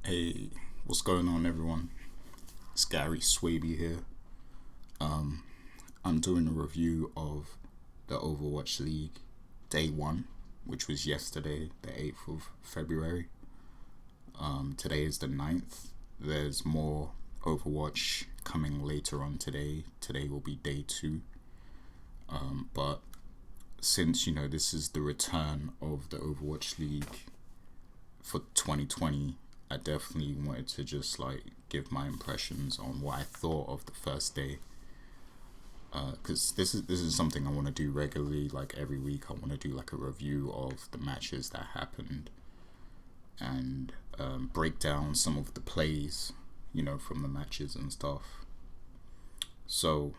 Hey, what's going on, everyone? It's Gary Swaby here. I'm doing a review of the Overwatch League Day 1, which was yesterday, the 8th of February. Today is the 9th. There's more Overwatch coming later on today. Today will be Day 2. But since, this is the return of the Overwatch League for 2020, I definitely wanted to just give my impressions on what I thought of the first day. Because this is something I want to do regularly. Like every week, I want to do a review of the matches that happened and break down some of the plays, from the matches and stuff. So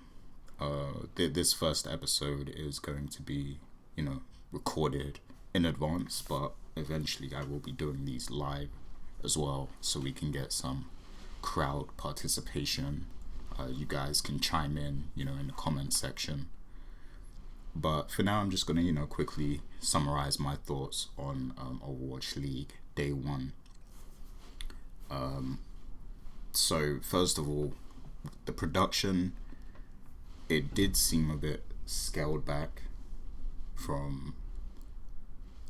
this first episode is going to be, recorded in advance, but eventually I will be doing these live as well, so we can get some crowd participation. You guys can chime in, in the comment section. But for now, I'm just gonna, quickly summarize my thoughts on Overwatch League Day 1. So first of all, the production, it did seem a bit scaled back from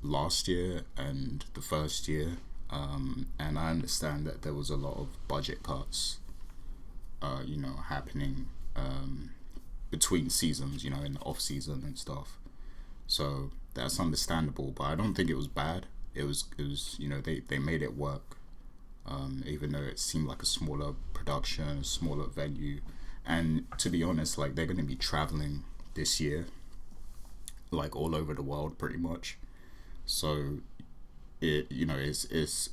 last year and the first year. And I understand that there was a lot of budget cuts, happening between seasons, in the off season and stuff. So that's understandable, but I don't think it was bad. It was they made it work, even though it seemed like a smaller production, a smaller venue. And to be honest, they're going to be traveling this year, all over the world pretty much. So it's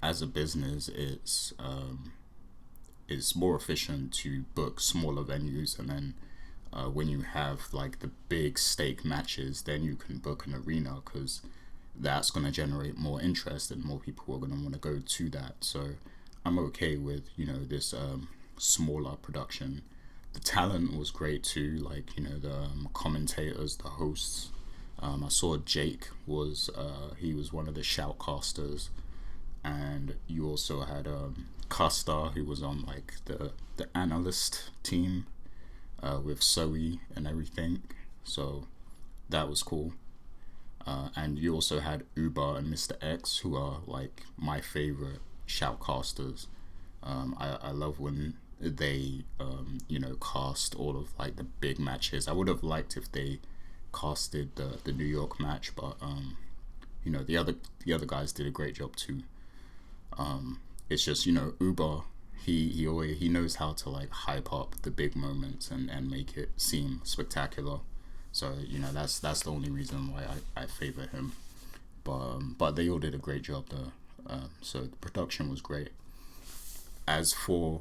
as a business, it's more efficient to book smaller venues, and then when you have the big stake matches, then you can book an arena, because that's going to generate more interest and more people are going to want to go to that. So I'm okay with this smaller production. The talent was great too, the commentators, the hosts. I saw Jake was he was one of the shoutcasters, and you also had Custer, who was on the analyst team with Zoe and everything. So that was cool. And you also had Uber and Mr. X, who are my favorite shoutcasters. I love when they cast all of the big matches. I would have liked if they casted the New York match, but the other guys did a great job too. It's just Uber, he knows how to hype up the big moments and make it seem spectacular. So that's the only reason why I favor him. But they all did a great job though. So the production was great. As for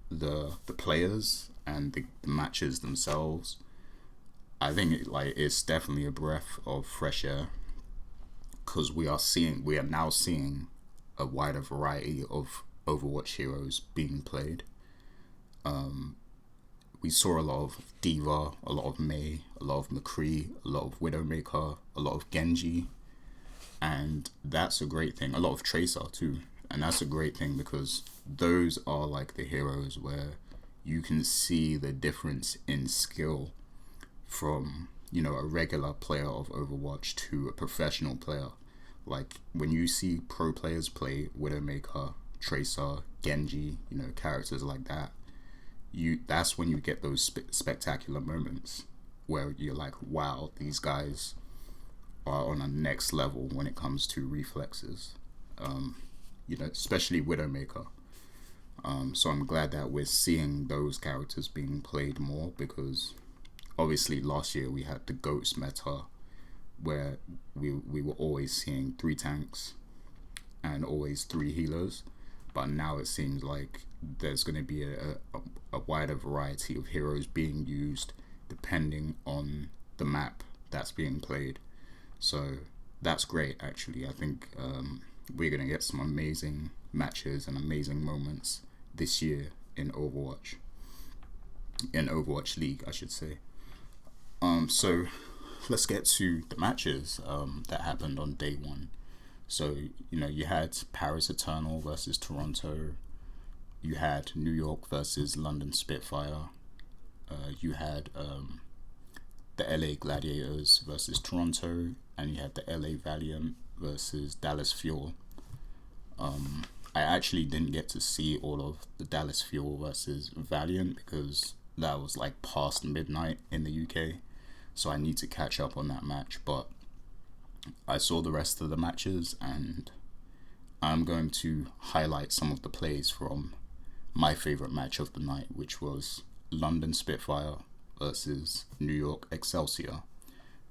the players and the matches themselves, I think it's definitely a breath of fresh air, because we are now seeing a wider variety of Overwatch heroes being played. We saw a lot of D.Va, a lot of Mei, a lot of McCree, a lot of Widowmaker, a lot of Genji, and that's a great thing. A lot of Tracer too, and that's a great thing, because those are the heroes where you can see the difference in skill from a regular player of Overwatch to a professional player. When you see pro players play Widowmaker, Tracer, Genji, characters like that, that's when you get those spectacular moments where you're wow, these guys are on a next level when it comes to reflexes. Especially Widowmaker. So I'm glad that we're seeing those characters being played more, because obviously last year we had the Ghost meta, where we were always seeing 3 tanks and always 3 healers, but now it seems like there's going to be a wider variety of heroes being used depending on the map that's being played. So that's great, actually. I think we're going to get some amazing matches and amazing moments this year in Overwatch League, I should say. So let's get to the matches that happened on day 1. So, you know, you had Paris Eternal versus Toronto. You had New York versus London Spitfire. You had the LA Gladiators versus Toronto, and you had the LA Valiant versus Dallas Fuel. I actually didn't get to see all of the Dallas Fuel versus Valiant because that was like past midnight in the UK, so I need to catch up on that match. But I saw the rest of the matches, and I'm going to highlight some of the plays from my favorite match of the night, which was London Spitfire versus New York Excelsior.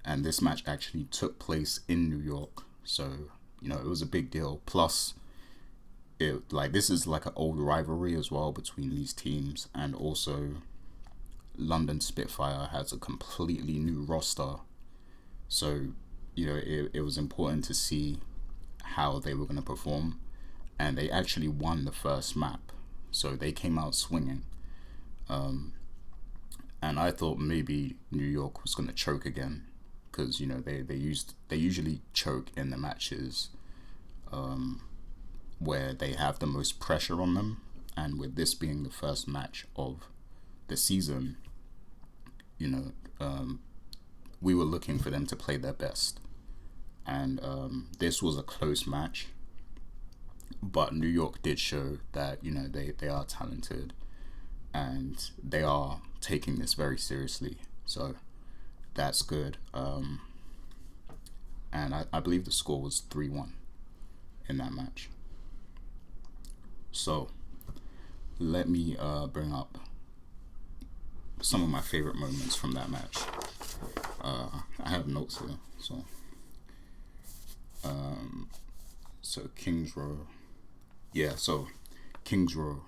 And this match actually took place in New York, so you know it was a big deal. Plus, this is like an old rivalry as well between these teams, and also London Spitfire has a completely new roster, so you know it was important to see how they were going to perform, and they actually won the first map, so they came out swinging. And I thought maybe New York was going to choke again, because you know they usually choke in the matches where they have the most pressure on them, and with this being the first match of the season, you know, we were looking for them to play their best, and this was a close match, but New York did show that you know they are talented, and they are taking this very seriously, so that's good. And I believe the score was 3-1 in that match. So let me bring up some of my favorite moments from that match. I have notes here, so Kings Row, so Kings Row,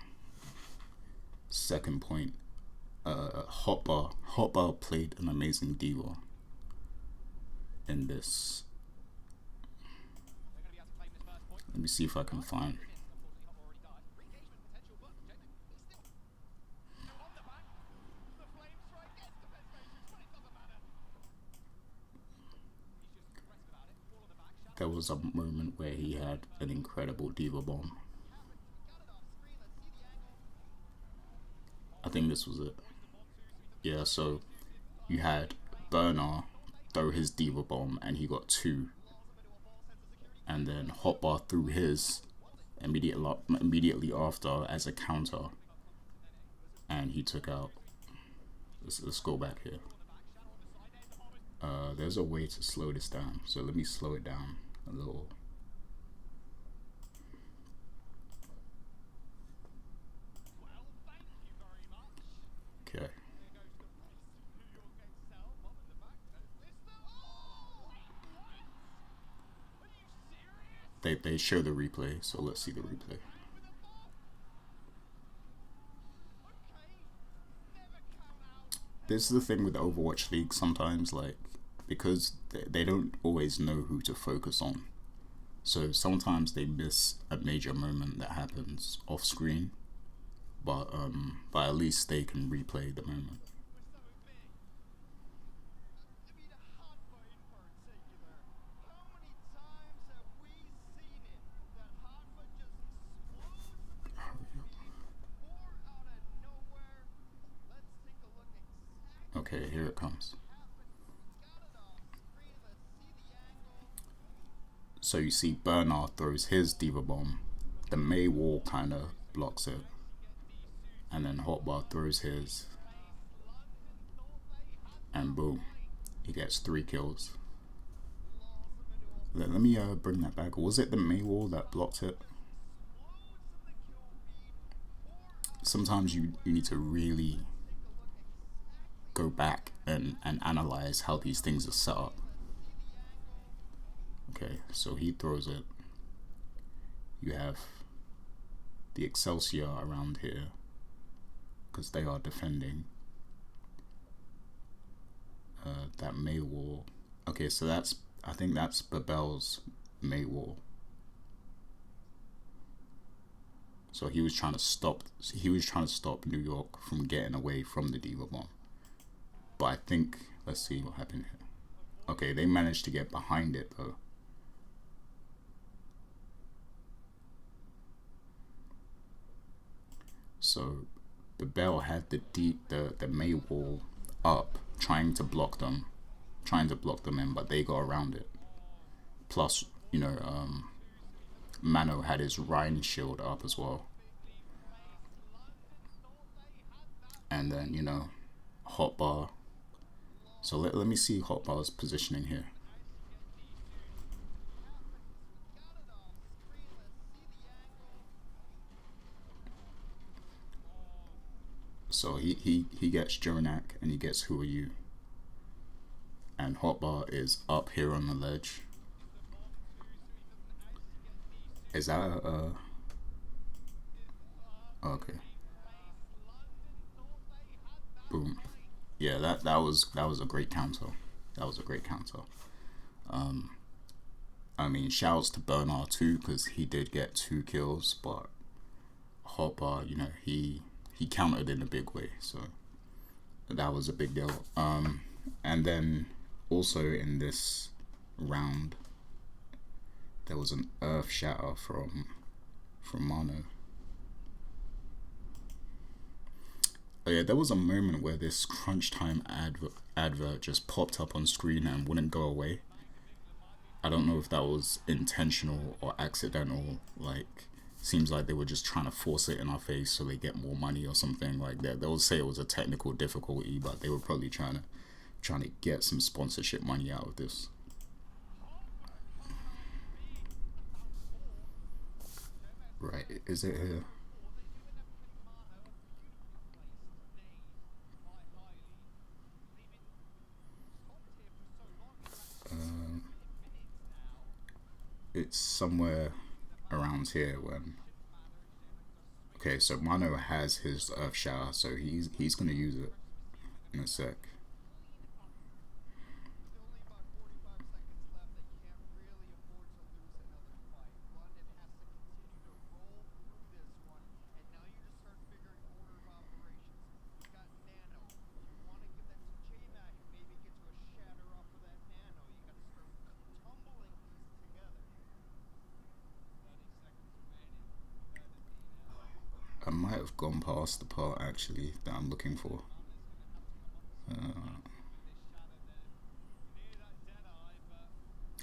second point. Hotbar played an amazing diva in this. Let me see if I can find. There was a moment where he had an incredible diva bomb. I think this was it. Yeah, so you had Burner throw his diva bomb and he got 2, and then Hotbar threw his immediately after as a counter, and he took out. Let's go back here. There's a way to slow this down, so let me slow it down a little. Okay. They show the replay, so let's see the replay. This is the thing with the Overwatch League sometimes, like, because they don't always know who to focus on. So sometimes they miss a major moment that happens off screen, but at least they can replay the moment. Okay, here it comes. So you see Bernard throws his diva bomb, the May wall kind of blocks it, and then Hotbar throws his, and boom, he gets 3 kills. Let me bring that back. Was it the May wall that blocked it? Sometimes you need to really go back and analyze how these things are set up. Okay, so he throws it. You have the Excelsior around here because they are defending that May wall. Okay, so I think that's Babel's May wall. So he was trying to stop New York from getting away from the diva bomb. But I think, let's see what happened here. Okay, they managed to get behind it though. So the Bell had the May wall up, trying to block them in, but they got around it. Plus, Mano had his Rhine shield up as well, and then Hotbar. So let me see Hotbar's positioning here. So he gets Jonak and he gets Who Are You, and Hotbar is up here on the ledge. Is that okay? Boom. Yeah, that was a great counter. That was a great counter. I mean, shouts to Bernard too because he did get 2 kills, but Hotbar, he countered in a big way, so that was a big deal. And then also in this round, there was an Earth Shatter from Mano. Oh yeah, there was a moment where this crunch time advert just popped up on screen and wouldn't go away. I don't know if that was intentional or accidental. Like, seems like they were just trying to force it in our face so they get more money or something like that. They'll say it was a technical difficulty, but they were probably trying to get some sponsorship money out of this. Right, is it here? It's somewhere around here when. Okay, so Mano has his Earth Shower, so he's gonna use it in a sec. I might have gone past the part actually that I'm looking for.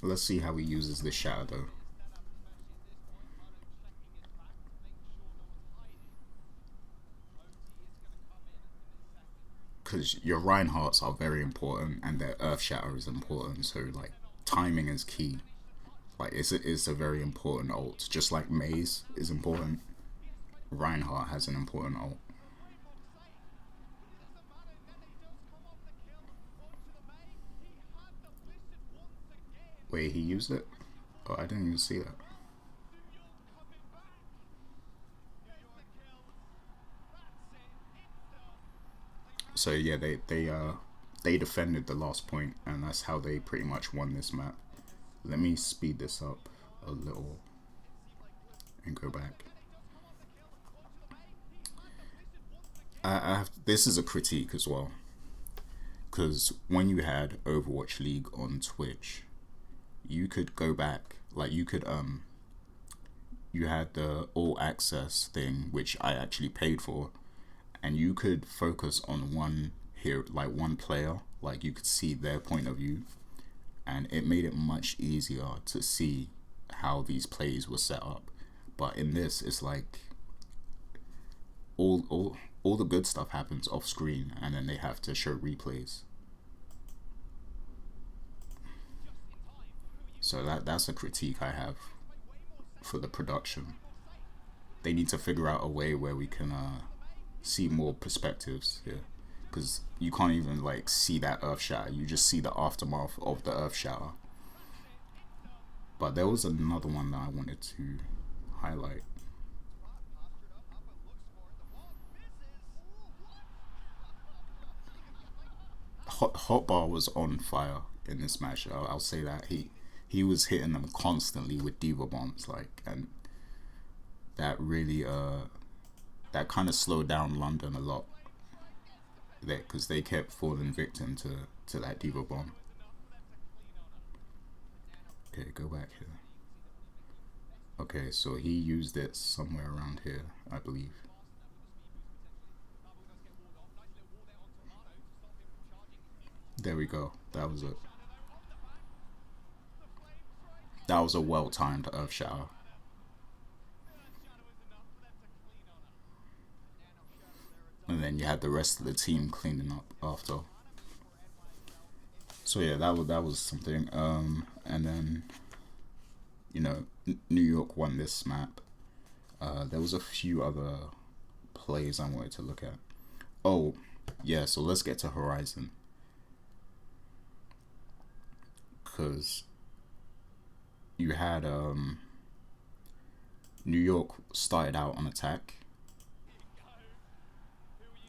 Let's see how he uses this shadow. Because your Reinhardts are very important and their Earth Shatter is important, so like timing is key. Like it's a very important ult. Just like Maze is important, Reinhardt has an important ult. Wait, he used it? Oh, I didn't even see that. So yeah, they defended the last point, and that's how they pretty much won this map. Let me speed this up a little and go back. I have, this is a critique as well, because when you had Overwatch League on Twitch, you could go back, like you had the all access thing, which I actually paid for, and you could focus on one here, like one player, like you could see their point of view, and it made it much easier to see how these plays were set up. But in this, it's like all the good stuff happens off screen, and then they have to show replays. So that's a critique I have for the production. They need to figure out a way where we can see more perspectives here, because you can't even like see that Earth Shatter. You just see the aftermath of the Earth Shatter. But there was another one that I wanted to highlight. Hotbar was on fire in this match. I'll say that he was hitting them constantly with diva bombs, like, and that really that kind of slowed down London a lot, there, because they kept falling victim to that diva bomb. Okay, go back here. Okay, so he used it somewhere around here, I believe. There we go. That was it. That was a well-timed Earth Shatter. And then you had the rest of the team cleaning up after. So yeah, that was something. And then, New York won this map. There was a few other plays I wanted to look at. Oh, yeah. So let's get to Horizon, because you had New York started out on attack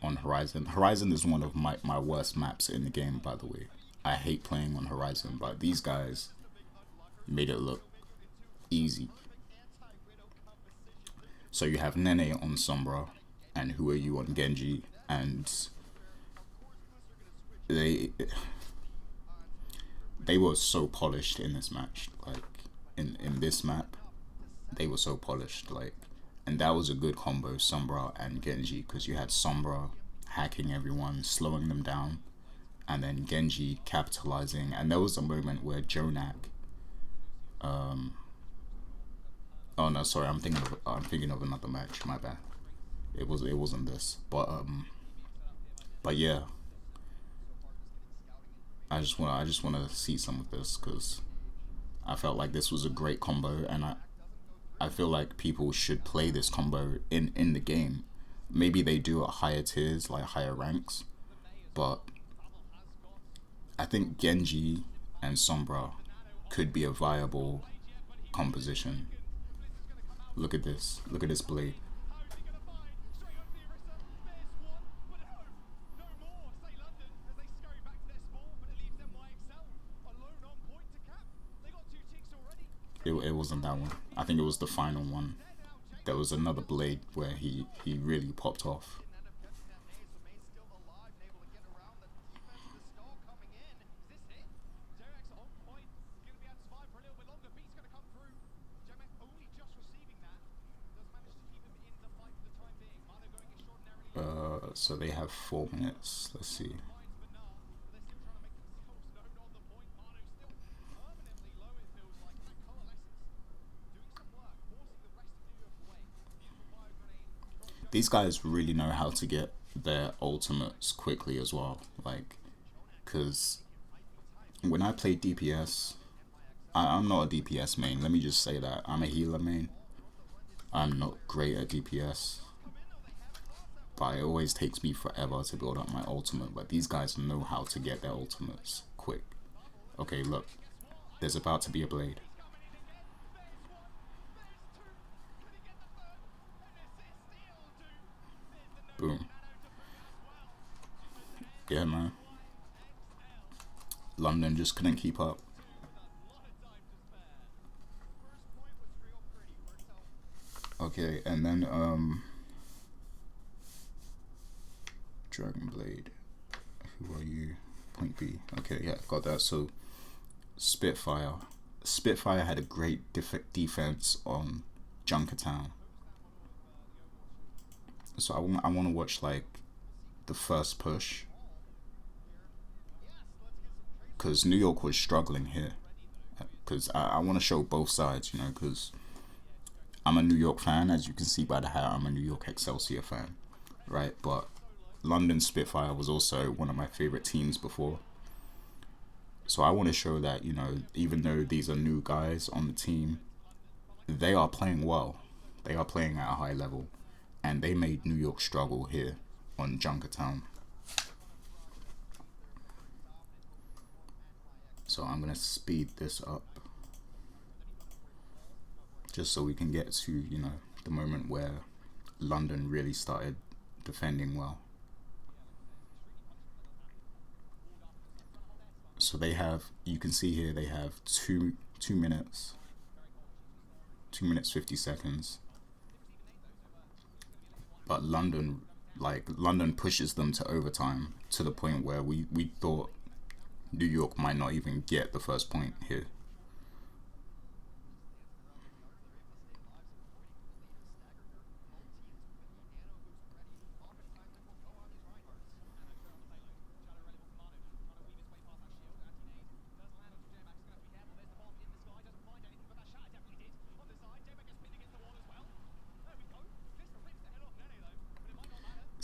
on Horizon. Horizon is one of my worst maps in the game, by the way. I hate playing on Horizon, but these guys made it look easy. So you have Nene on Sombra, and Who Are You on Genji, and they were so polished in this match. Like in this map, they were so polished. Like, and that was a good combo, Sombra and Genji, because you had Sombra hacking everyone, slowing them down, and then Genji capitalizing. And there was a moment where Jonak, oh no, sorry, I'm thinking of another match. My bad. It wasn't this, but yeah, I just want to see some of this, because I felt like this was a great combo, and I feel like people should play this combo in the game. Maybe they do at higher tiers, like higher ranks, but I think Genji and Sombra could be a viable composition. Look at this. Look at this blade. It wasn't that one. I think it was the final one. There was another blade where he really popped off. So they have 4 minutes. Let's see. These guys really know how to get their ultimates quickly as well. Like, because when I play DPS, I'm not a DPS main. Let me just say that. I'm a healer main. I'm not great at DPS. But it always takes me forever to build up my ultimate. But these guys know how to get their ultimates quick. Okay, look. There's about to be a blade. Boom. Yeah, man. London just couldn't keep up. Okay, and then Dragon Blade. Who are you? Point B. Okay, yeah, got that. So Spitfire. Spitfire had a great defense on Junkertown. So I want to watch like the first push, because New York was struggling here. Because I want to show both sides, because I'm a New York fan, as you can see by the hat. I'm a New York Excelsior fan, right? But London Spitfire was also one of my favorite teams before. So I want to show that, even though these are new guys on the team, they are playing well. They are playing at a high level. And they made New York struggle here on Junkertown. So I'm going to speed this up, just so we can get to, the moment where London really started defending well. So they have, you can see here, they have 2 minutes, 2 minutes 50 seconds. But London pushes them to overtime, to the point where we thought New York might not even get the first point here.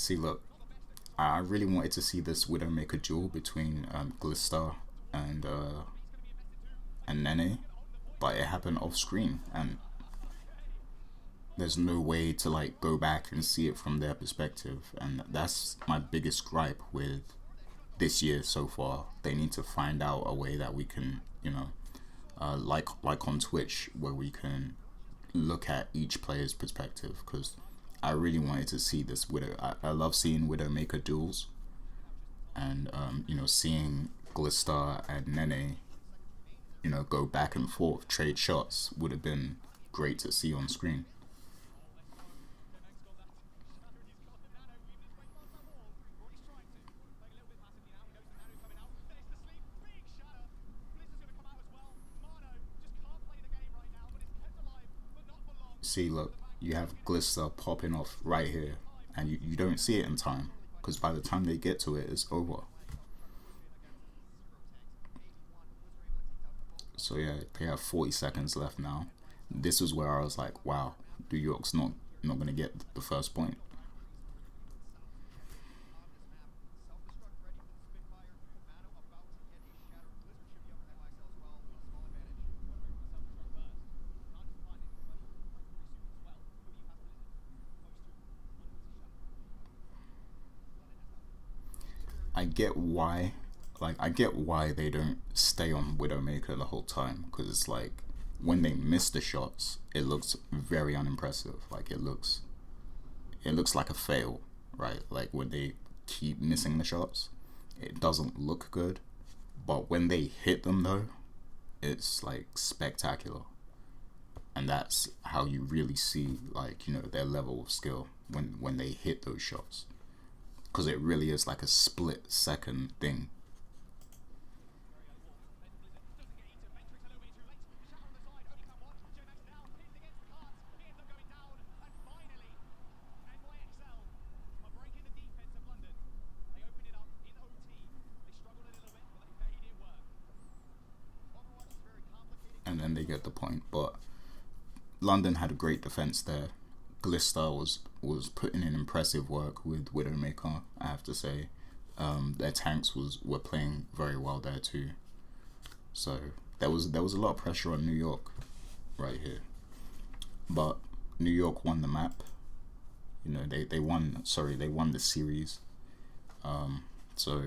See, look, I really wanted to see this Widowmaker duel between Glista and uh, and Nene, but it happened off screen, and there's no way to like go back and see it from their perspective, and that's my biggest gripe with this year so far. They need to find out a way that we can, like on Twitch, where we can look at each player's perspective. Because I really wanted to see this Widow. I love seeing Widowmaker duels, and seeing Glista and Nene, go back and forth, trade shots would have been great to see on screen. See, look, you have Glista popping off right here, and you don't see it in time, because by the time they get to it, it's over. So yeah, they have 40 seconds left now. This is where I was like, wow, New York's not gonna get the first point. I get why, I get why they don't stay on Widowmaker the whole time, because it's like when they miss the shots, it looks very unimpressive. Like it looks like a fail, right? Like when they keep missing the shots, it doesn't look good. But when they hit them though, it's like spectacular, and that's how you really see their level of skill when they hit those shots, because it really is like a split second thing. And then they get the point. But London had a great defense there. Glista was putting in impressive work with Widowmaker, I have to say. Their tanks were playing very well there too. So there was a lot of pressure on New York right here. But New York won the map. They won. Sorry, they won the series. So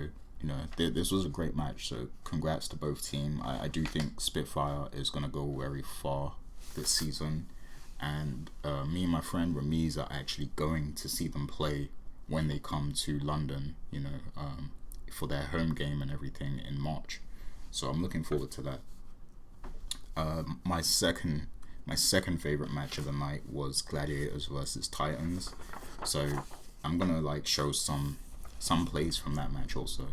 this was a great match. So congrats to both team. I do think Spitfire is gonna go very far this season, and me and my friend Ramiz are actually going to see them play when they come to London. For their home game and everything in March. So I'm looking forward to that. My second favorite match of the night was Gladiators versus Titans. So I'm gonna show some plays from that match also.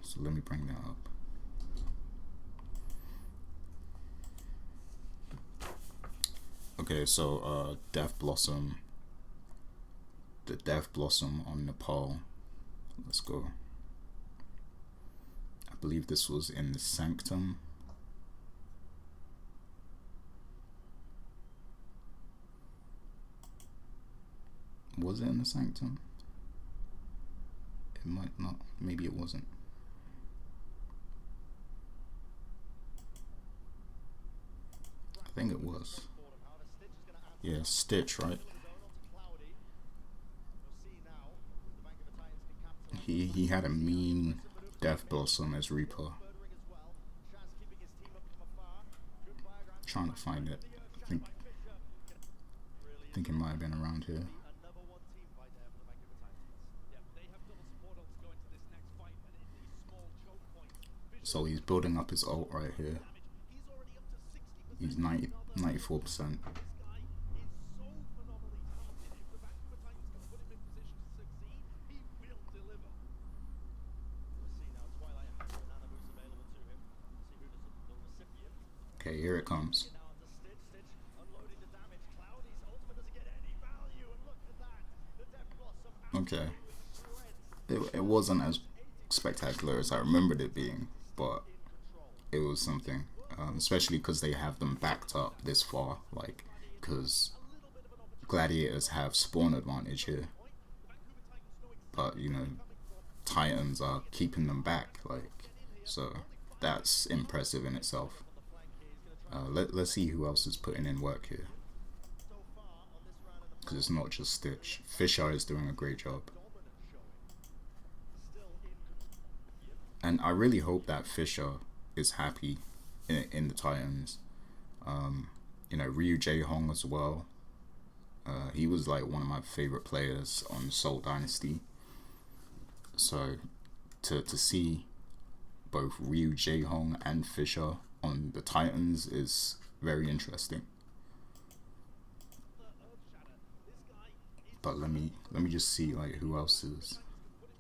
So let me bring that up. Okay, so Death Blossom, the Death Blossom on Nepal. Let's go. I believe this was in the Sanctum. Was it in the Sanctum? It might not. Maybe it wasn't. I think it was. Yeah, Stitch, right? He had a mean Death Blossom as Reaper. Trying to find it. I think it might have been around here. So he's building up his ult right here. He's 94%. Okay, here it comes. Okay. It wasn't as spectacular as I remembered it being, but it was something. Especially because they have them backed up this far. Because Gladiators have spawn advantage here. but you know, Titans are keeping them back. Like, so that's impressive in itself. Let's see who else is putting in work here, because it's not just Stitch. Fisher is doing a great job, and I really hope that Fisher is happy in the Titans. You know, Ryu Jae Hong as well. He was like one of my favorite players on Seoul Dynasty. So to see both Ryu Jae Hong and Fisher on the Titans is very interesting. But let me just see like who else is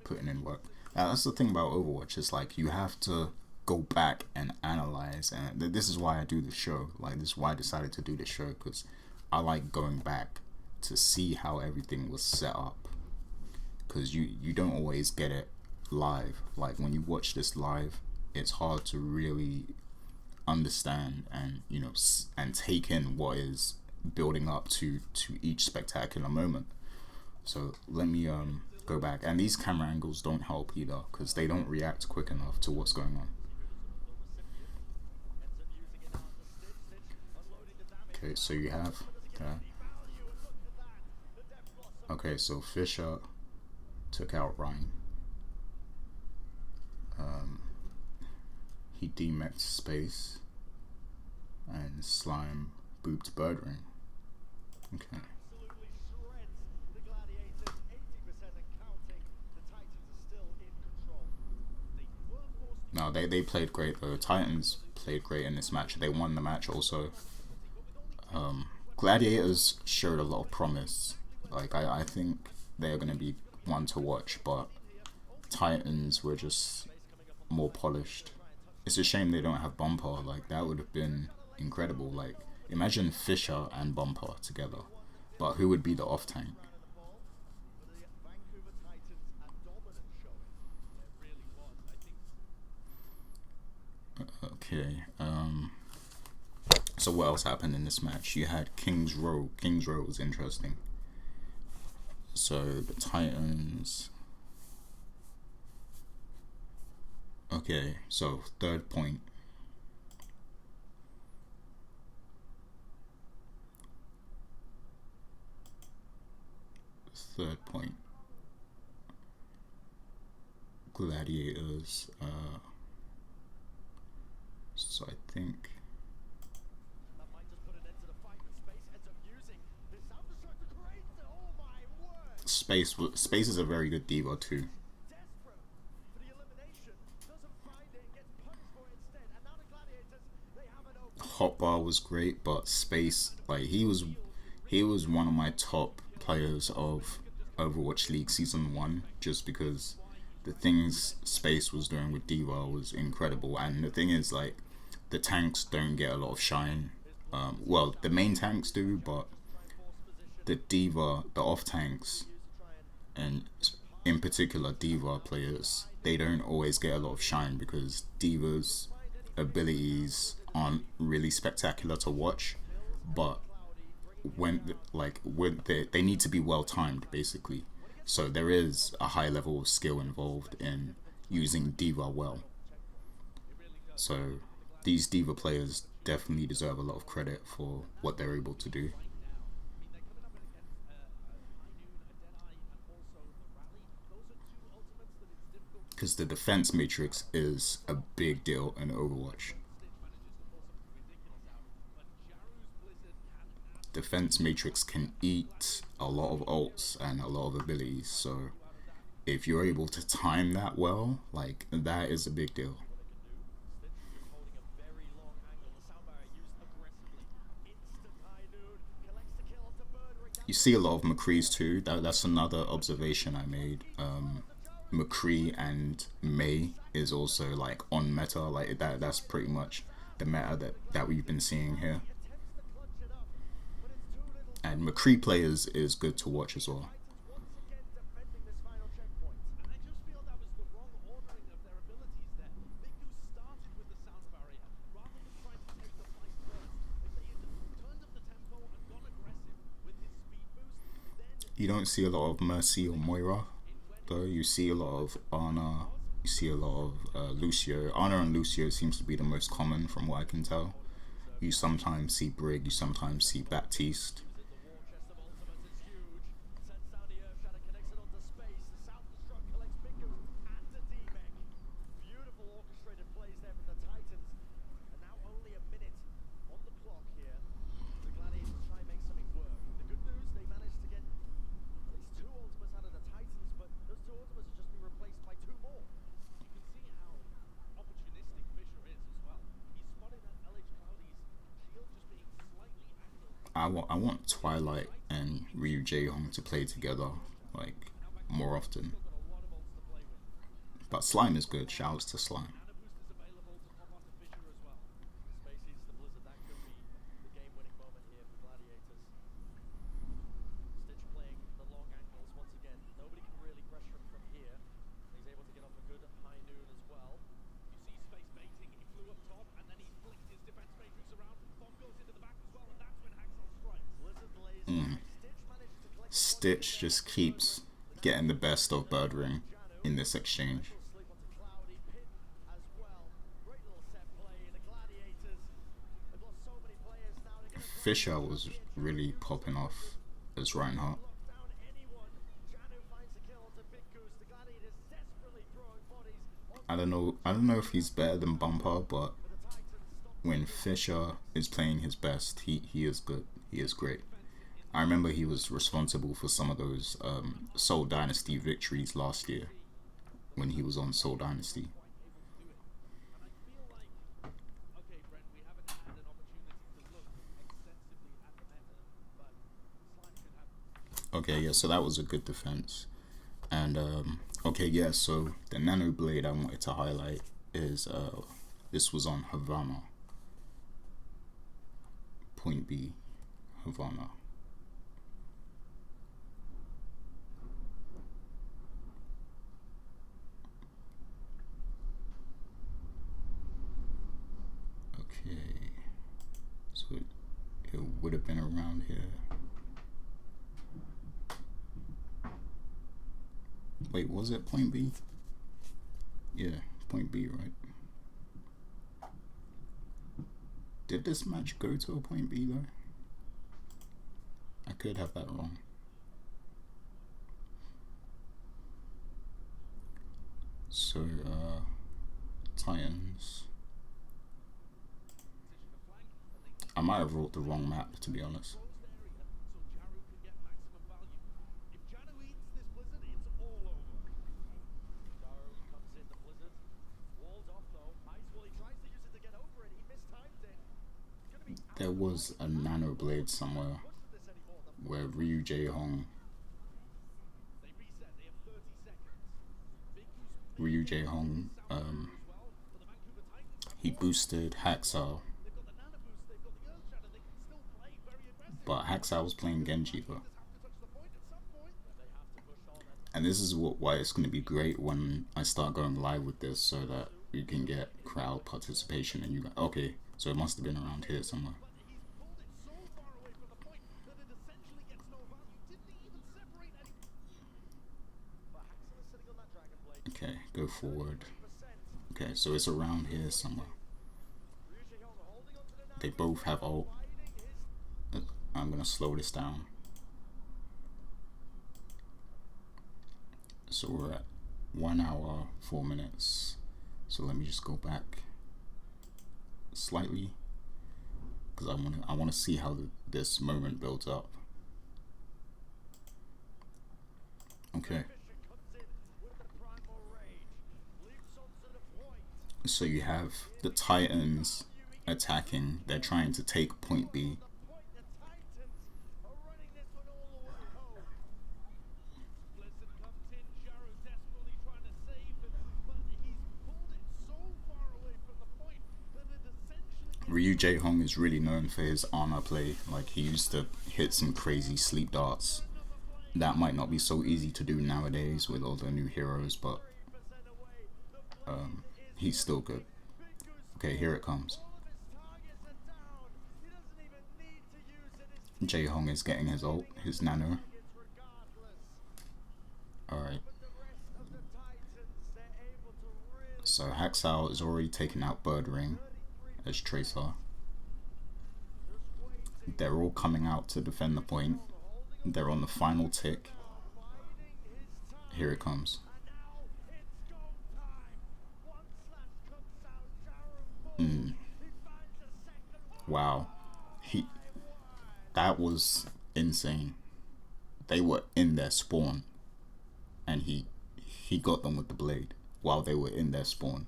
putting in work. Now, that's the thing about Overwatch. It's like you have to go back and analyze, and this is why I do the show. Like, this is why I decided to do the show, because I like going back to see how everything was set up, because you don't always get it live. Like, when you watch this live, it's hard to really understand and, you know, and take in what is building up to each spectacular moment. So let me go back, and these camera angles don't help either, because they don't react quick enough to what's going on. Okay, so you have that. Okay, so Fisher took out Ryan. He demexed Space, and Slime booped Birdring. Okay. No, they played great though. Titans played great in this match. They won the match also. Gladiators showed a lot of promise. Like, I think they're going to be one to watch, but Titans were just more polished. It's a shame they don't have Bumper. Like, that would have been incredible. Like, imagine Fisher and Bumper together. But who would be the off tank? Okay. So what else happened in this match? You had King's Row. King's Row was interesting. So the Titans. Okay, so third point. Third point. Gladiators. So I think Space is a very good diva too. Hotbar was great, but Space, like, he was one of my top players of Overwatch League Season 1, just because the things Space was doing with Diva was incredible. And the thing is, like, the tanks don't get a lot of shine. Well, the main tanks do, but the Diva, the off tanks, and in particular Diva players, they don't always get a lot of shine because Diva's abilities aren't really spectacular to watch. But when, like, they need to be well timed, basically. So there is a high level of skill involved in using Diva well. So these Diva players definitely deserve a lot of credit for what they're able to do. Because the defense matrix is a big deal in Overwatch. Defense matrix can eat a lot of ults and a lot of abilities, so if you're able to time that well, like, that is a big deal. You see a lot of McCree's too. That's another observation I made. McCree and May is also, like, on meta. Like, that's pretty much the meta that we've been seeing here. And McCree players is good to watch as well. You don't see a lot of Mercy or Moira. though. You see a lot of Ana, you see a lot of Lucio. Ana and Lucio seems to be the most common from what I can tell. You sometimes see Brig, you sometimes see Baptiste. I want Twilight and Ryu Jae-hong to play together, like, more often. But Slime is good. Shouts to Slime. Stitch just keeps getting the best of Birdring in this exchange. Fisher was really popping off as Reinhardt. I don't know if he's better than Bumper, but when Fisher is playing his best, he is good. He is great. I remember he was responsible for some of those Seoul Dynasty victories last year when he was on Seoul Dynasty. Okay, yeah, so that was a good defense. And, okay, yeah, so the Nano Blade I wanted to highlight is, this was on Havana. Point B, Havana. Okay, so it would have been around here. Wait, was it point B? Yeah, point B, right? Did this match go to a point B though? I could have that wrong. So, Titans. I might have wrote the wrong map, to be honest. There was a Nano Blade somewhere where Ryu Jae-hong he boosted Hacksaw, but Hacksaw was playing Genji though. And this is why it's going to be great when I start going live with this, so that you can get crowd participation. And you okay, so it must have been around here somewhere. Okay, go forward. Okay, so it's around here somewhere. They both have ult. I'm gonna slow this down. So we're at 1 hour 4 minutes. So let me just go back slightly, because I want to see how this moment builds up. Okay. So you have the Titans attacking. They're trying to take point B. Ryu Jae-hong is really known for his Ana play. Like, he used to hit some crazy sleep darts. That might not be so easy to do nowadays with all the new heroes, but he's still good. Okay, here it comes. Jae-hong is getting his ult, his nano. Alright. Axel is already taken out Bird Ring as Tracer. They're all coming out to defend the point. They're on the final tick. Here it comes. Wow. That was insane. They were in their spawn, and he got them with the blade while they were in their spawn.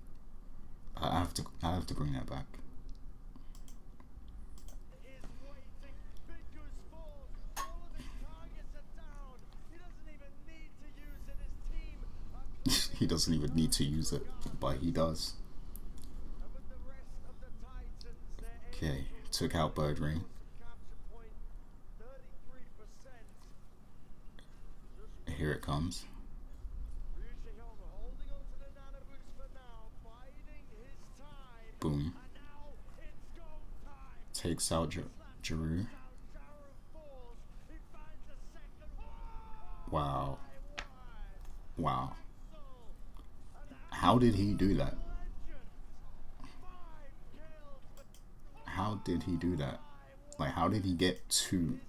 I have to bring that back. He doesn't even need to use it, but he does. Okay, took out Bird Ring. Here it comes. Boom. Takes out Giroux. Wow. Wow. How did he do that? How did he do that? Like, how did he get two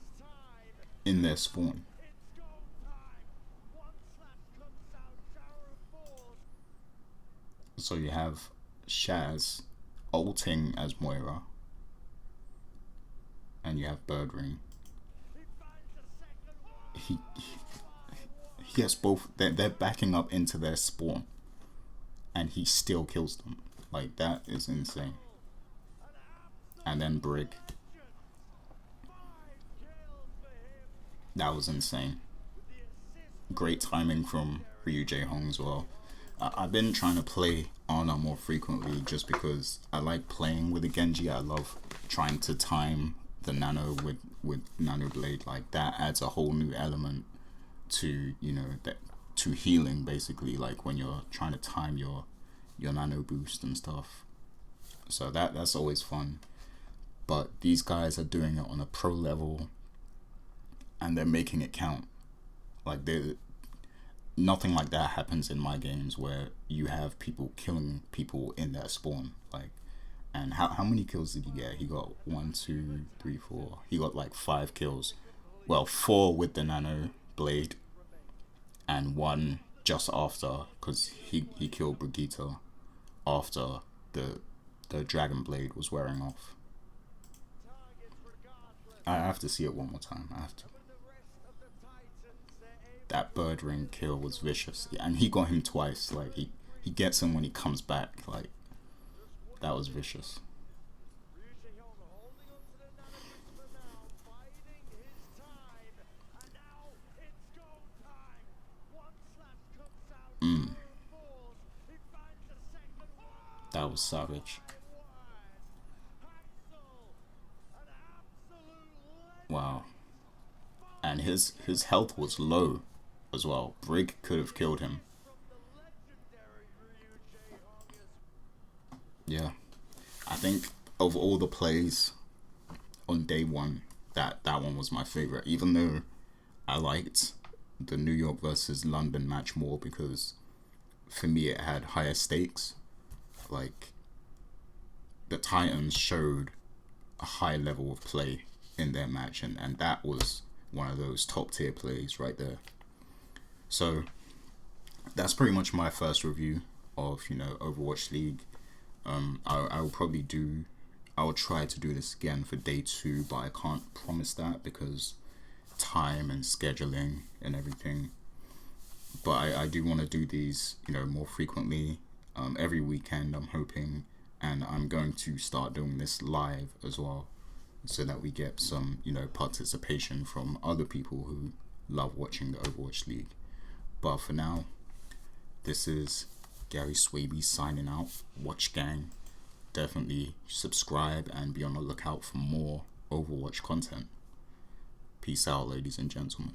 in their spawn? So you have Shaz ulting as Moira, and you have Bird Ring. He has both. They're backing up into their spawn, and he still kills them. Like, that is insane. And then Brig. That was insane. Great timing from Ryu Jae Hong as well. I've been trying to play Ana more frequently just because I like playing with the Genji. I love trying to time the Nano with Nano Blade. Like, that adds a whole new element to, you know, that to healing, basically, like when you're trying to time your Nano boost and stuff. So that's always fun. But these guys are doing it on a pro level, and they're making it count. Like, nothing like that happens in my games where you have people killing people in their spawn. Like, and how many kills did he get? He got 1, 2, 3, 4. He got like 5 kills. Well, 4 with the Nano Blade, and 1 just after, because he killed Brigitte after the Dragon Blade was wearing off. I have to see it one more time. I have to. That Bird Ring kill was vicious, and he got him twice. Like, he gets him when he comes back. Like, that was vicious. That was savage. Wow. And his health was low as well. Brig could have killed him. Yeah. I think of all the plays on day one, that one was my favorite. Even though I liked the New York versus London match more, because for me it had higher stakes. Like, the Titans showed a high level of play in their match, and that was one of those top tier plays right there. So that's pretty much my first review of, you know, Overwatch League. I will try to do this again for day 2, but I can't promise that because time and scheduling and everything. But I do want to do these, you know, more frequently, every weekend, I'm hoping, and I'm going to start doing this live as well, so that we get some, you know, participation from other people who love watching the Overwatch League. But for now, this is Gary Swaby signing out. Watch Gang. Definitely subscribe and be on the lookout for more Overwatch content. Peace out, ladies and gentlemen.